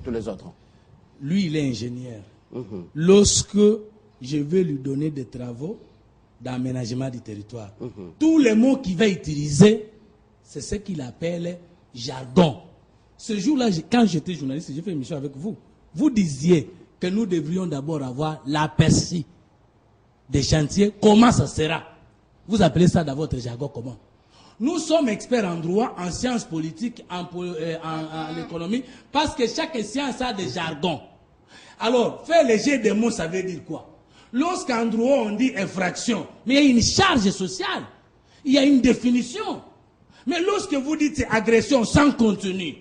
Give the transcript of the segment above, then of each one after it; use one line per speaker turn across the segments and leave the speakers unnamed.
tous les autres.
Lui, il est ingénieur. Lorsque je vais lui donner des travaux d'aménagement du territoire, tous les mots qu'il va utiliser, c'est ce qu'il appelle jargon. Ce jour-là, quand j'étais journaliste, j'ai fait une émission avec vous. Vous disiez que nous devrions d'abord avoir l'aperçu des chantiers. Comment ça sera? Vous appelez ça dans votre jargon comment? Nous sommes experts en droit, en sciences politiques, en économie, parce que chaque science a des jargons. Alors, faire le jeu des mots, ça veut dire quoi? Lorsqu'en droit, on dit infraction, mais il y a une charge sociale, il y a une définition. Mais lorsque vous dites agression sans contenu,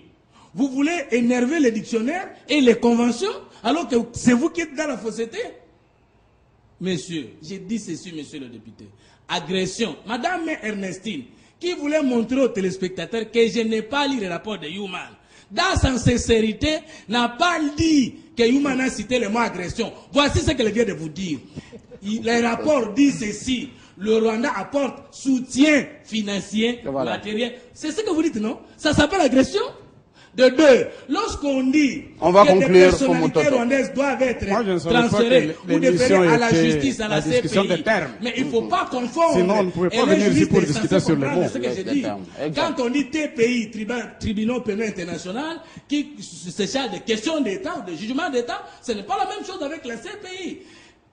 vous voulez énerver les dictionnaires et les conventions, alors que c'est vous qui êtes dans la fausseté. Monsieur, j'ai dit ceci, monsieur le député. Agression. Madame Ernestine, qui voulait montrer aux téléspectateurs que je n'ai pas lu le rapport de Human, dans sa sincérité, n'a pas dit que Human a cité le mot agression. Voici ce qu'elle vient de vous dire. Le rapport dit ceci. Le Rwanda apporte soutien financier, matériel. C'est ce que vous dites, non? Ça s'appelle agression? De deux, lorsqu'on dit que des personnalités rwandaises doivent être transférées ou déférées à la justice, à la CPI, mais il ne faut pas confondre.
Sinon, on ne pouvait pas venir ici pour discuter sur le mot.
Ce que je dis. Quand on dit TPI, tribunaux pénaux international, qui se charge de questions d'État, de jugement d'État, ce n'est pas la même chose avec la CPI.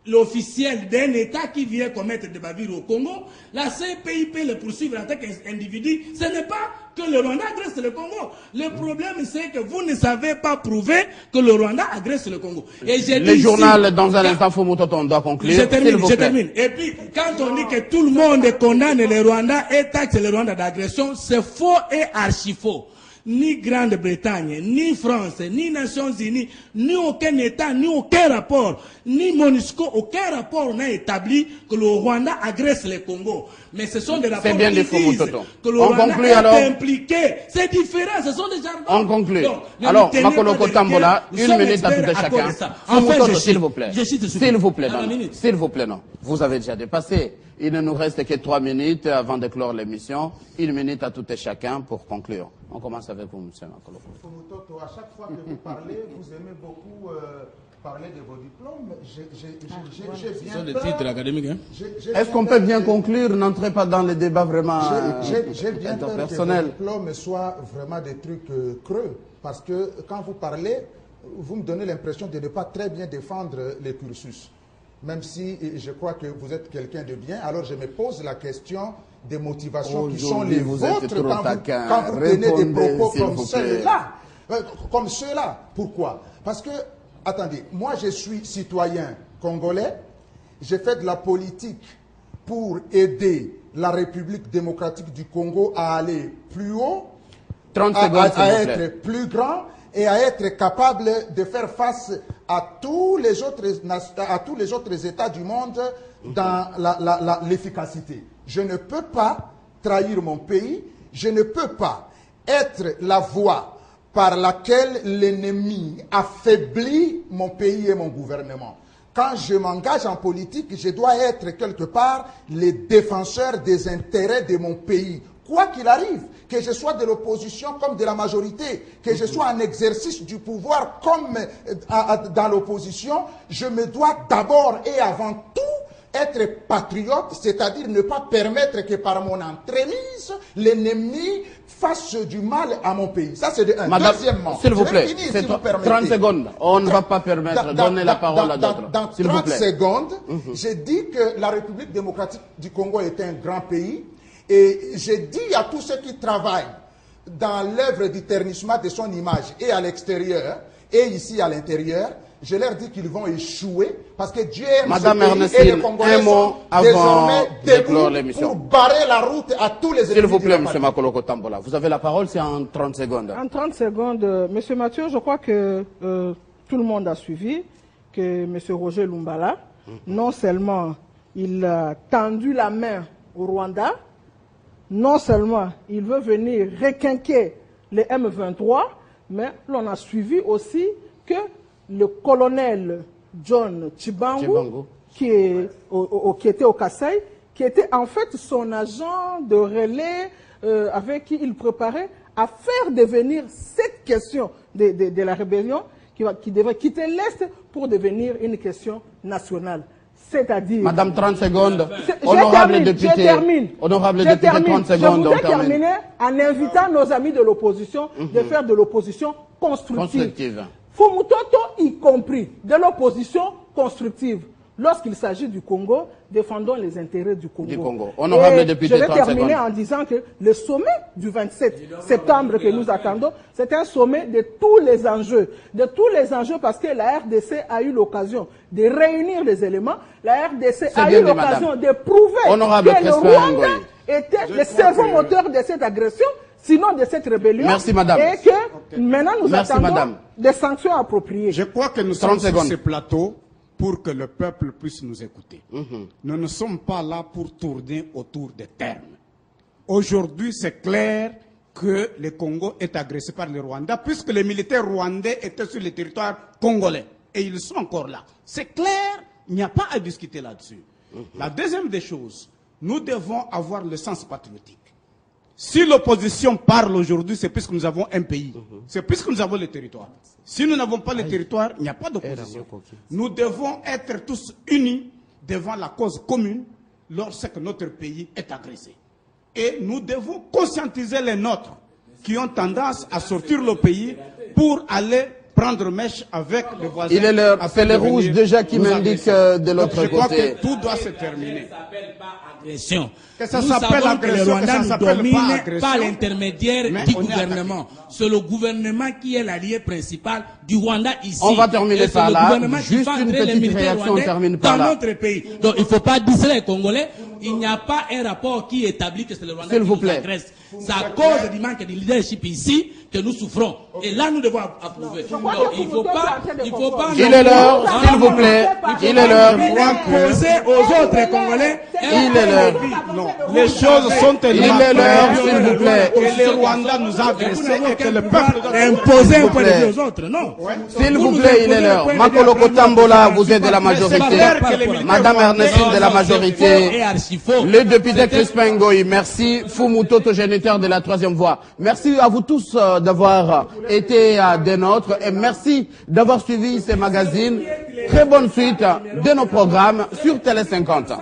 L'officiel d'un État qui vient commettre des bavures au Congo, la CPI peut le poursuivre en tant qu'individu. Ce n'est pas que le Rwanda agresse le Congo. Le problème, c'est que vous ne savez pas prouver que le Rwanda agresse le Congo. Et
le journal, dans un instant, Fomototo, on doit conclure.
Je termine. Et puis, quand on dit que tout le monde condamne le Rwanda et taxe le Rwanda d'agression, c'est faux et archi faux. Ni Grande-Bretagne, ni France, ni Nations Unies, ni aucun État, ni aucun rapport, ni MONUSCO, aucun rapport n'a établi que le Rwanda agresse le Congo. Mais ce sont des rapports qui disent que le Rwanda est impliqué. C'est différent, ce sont des jargons.
On conclut. Alors, Makoloko Tambola, une minute à tout à chacun.
Enfin,
s'il vous plaît. S'il vous plaît, non. S'il vous plaît, non. Vous avez déjà dépassé. Il ne nous reste que 3 minutes avant de clore l'émission. 1 minute à tout et chacun pour conclure. On commence avec vous, M. Makoloko.
Fomototo, à chaque fois que vous parlez, vous aimez beaucoup parler de vos diplômes.
Ce sont des titres académiques. Hein?
Est-ce qu'on peut bien conclure? N'entrez pas dans les débats vraiment
j'ai bien peur que vos diplômes soient vraiment des trucs creux. Parce que quand vous parlez, vous me donnez l'impression de ne pas très bien défendre les cursus. Même si je crois que vous êtes quelqu'un de bien, alors je me pose la question des motivations qui sont les vôtres quand vous tenez des propos comme ceux-là. Comme ceux-là. Pourquoi? Parce que, attendez, moi je suis citoyen congolais, j'ai fait de la politique pour aider la République démocratique du Congo à aller plus haut,
30 secondes,
à être plus grand et à être capable de faire face à tous les autres États du monde dans l'efficacité. Je ne peux pas trahir mon pays, je ne peux pas être la voie par laquelle l'ennemi affaiblit mon pays et mon gouvernement. Quand je m'engage en politique, je dois être quelque part les défenseurs des intérêts de mon pays. Quoi qu'il arrive, que je sois de l'opposition comme de la majorité, que je sois en exercice du pouvoir comme dans l'opposition, je me dois d'abord et avant tout être patriote, c'est-à-dire ne pas permettre que par mon entremise, l'ennemi fasse du mal à mon pays. Ça, c'est de un.
Madame,
deuxièmement,
s'il vous plaît, c'est 30 secondes. On ne va pas permettre, donner la parole à d'autres.
Dans 30 secondes, j'ai dit que la République démocratique du Congo est un grand pays. Et j'ai dit à tous ceux qui travaillent dans l'œuvre du ternissement de son image, et à l'extérieur, et ici à l'intérieur, je leur dis qu'ils vont échouer, parce que Dieu aime
Madame
ce pays, et les Congolais sont désormais debout pour barrer la route à tous les ennemis.
S'il vous plaît, M. Makoloko Tambola, vous avez la parole, c'est en 30 secondes.
En 30 secondes, M. Mathieu, je crois que tout le monde a suivi que M. Roger Lumbala, non seulement il a tendu la main au Rwanda, non seulement il veut venir requinquer les M23, mais l'on a suivi aussi que le colonel John Chibangu, qui était au Kasaï, qui était en fait son agent de relais avec qui il préparait à faire devenir cette question de la rébellion, qui devrait quitter l'Est pour devenir une question nationale. C'est-à-dire...
Madame, 30 secondes. Honorable député. Honorable député, 30 secondes.
Je voudrais terminer en invitant nos amis de l'opposition de faire de l'opposition constructive. Fumutoto y compris, de l'opposition constructive. Lorsqu'il s'agit du Congo, défendons les intérêts du Congo.
Honorable député,
je vais terminer en disant que le sommet du 27 septembre que nous attendons, c'est un sommet de tous les enjeux. De tous les enjeux parce que la RDC a eu l'occasion de réunir les éléments. La RDC a eu l'occasion de prouver que le Rwanda était le cerveau moteur de cette agression, sinon de cette rébellion.
Merci, madame.
Et que maintenant nous attendons des sanctions appropriées.
Je crois que nous sommes sur ce plateau pour que le peuple puisse nous écouter. Nous ne sommes pas là pour tourner autour des termes. Aujourd'hui, c'est clair que le Congo est agressé par le Rwanda, puisque les militaires rwandais étaient sur le territoire congolais. Et ils sont encore là. C'est clair, il n'y a pas à discuter là-dessus. La deuxième des choses, nous devons avoir le sens patriotique. Si l'opposition parle aujourd'hui, c'est puisque nous avons un pays. C'est puisque nous avons le territoire. Si nous n'avons pas le territoire, il n'y a pas d'opposition. Nous devons être tous unis devant la cause commune lorsque notre pays est agressé. Et nous devons conscientiser les nôtres qui ont tendance à sortir le pays pour aller prendre mèche avec les voisins.
Il est l'heure, c'est les rouges déjà qui m'indiquent de l'autre côté.
Je crois que tout doit se terminer.
Agression.
Que ça s'appelle agression,
le Rwanda nous domine par l'intermédiaire du gouvernement. C'est le gouvernement qui est l'allié principal du Rwanda ici.
On va terminer par là. Juste une petite réaction, on termine par là.
Dans notre pays. Donc il ne faut pas dire les Congolais. Il n'y a pas un rapport qui établit que c'est le Rwanda qui nous agresse. C'est à cause du manque de leadership ici que nous souffrons. Et là, nous devons approuver. Donc, il ne faut pas...
Il est l'heure, s'il vous plaît. Il est l'heure.
Imposer aux autres Congolais...
Il est l'heure.
Non, les choses sont tellement...
Il est l'heure, s'il vous plaît.
Que le Rwanda nous a agressés et que le peuple doit...
Imposer un point de vue aux autres, non.
S'il vous plaît, il est l'heure. Makoloko Tambola, vous êtes de la majorité. Madame Ernestine de la majorité. Le député Crispin Ngoï, merci. Fumutoto, géniteur de la troisième voie. Merci à vous tous d'avoir été des nôtres et merci d'avoir suivi ces magazines. Très bonne suite de nos programmes sur Télé 50.